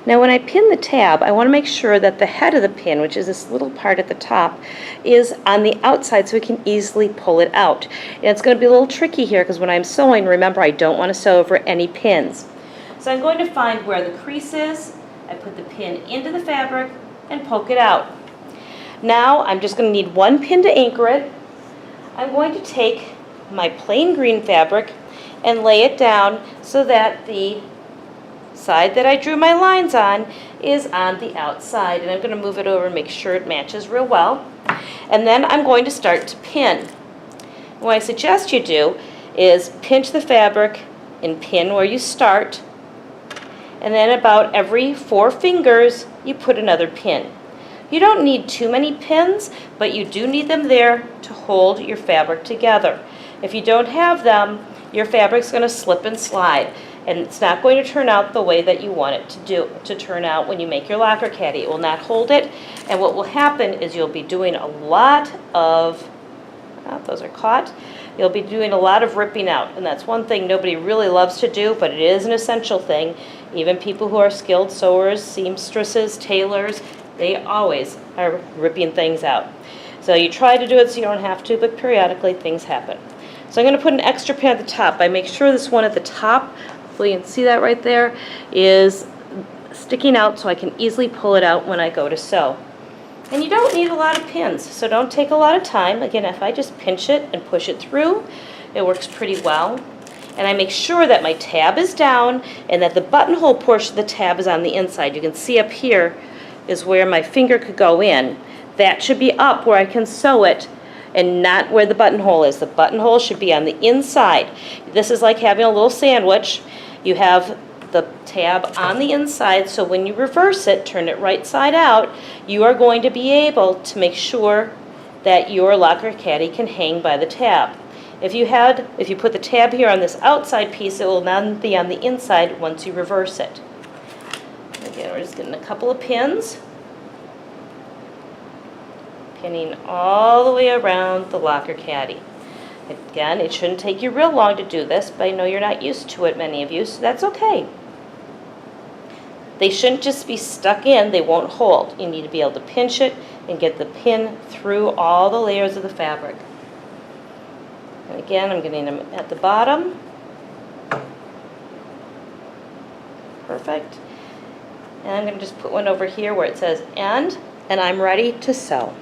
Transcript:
Now when I pin the tab, I want to make sure that the head of the pin, which is this little part at the top, is on the outside so we can easily pull it out. And it's going to be a little tricky here because when I'm sewing, remember, I don't want to sew over any pins. So I'm going to find where the crease is, I put the pin into the fabric and poke it out. Now I'm just going to need one pin to anchor it. I'm going to take my plain green fabric and lay it down so that the side that I drew my lines on is on the outside, and I'm going to move it over and make sure it matches real well. And then I'm going to start to pin. What I suggest you do is pinch the fabric and pin where you start, and then about every 4 fingers you put another pin. You don't need too many pins, but you do need them there to hold your fabric together. If you don't have them, your fabric's going to slip and slide, and it's not going to turn out the way that you want it to turn out when you make your locker caddy. It will not hold it, and what will happen is you'll be doing a lot of, those are caught, you'll be doing a lot of ripping out, and that's one thing nobody really loves to do, but it is an essential thing. Even people who are skilled sewers, seamstresses, tailors, they always are ripping things out. So you try to do it so you don't have to, but periodically things happen. So I'm going to put an extra pin at the top. I make sure this one at the top, hopefully you can see that right there, is sticking out so I can easily pull it out when I go to sew. And you don't need a lot of pins, so don't take a lot of time. Again, if I just pinch it and push it through, it works pretty well. And I make sure that my tab is down and that the buttonhole portion of the tab is on the inside. You can see up here is where my finger could go in. That should be up where I can sew it and not where the buttonhole is. The buttonhole should be on the inside. This is like having a little sandwich. You have the tab on the inside, so when you reverse it, turn it right side out, you are going to be able to make sure that your locker caddy can hang by the tab. If you put the tab here on this outside piece, it will not be on the inside once you reverse it. Again, we're just getting a couple of pins, pinning all the way around the locker caddy. Again, it shouldn't take you real long to do this, but I know you're not used to it, many of you, so that's okay. They shouldn't just be stuck in, they won't hold. You need to be able to pinch it and get the pin through all the layers of the fabric. And again, I'm getting them at the bottom. Perfect. And I'm going to just put one over here where it says end, and I'm ready to sew.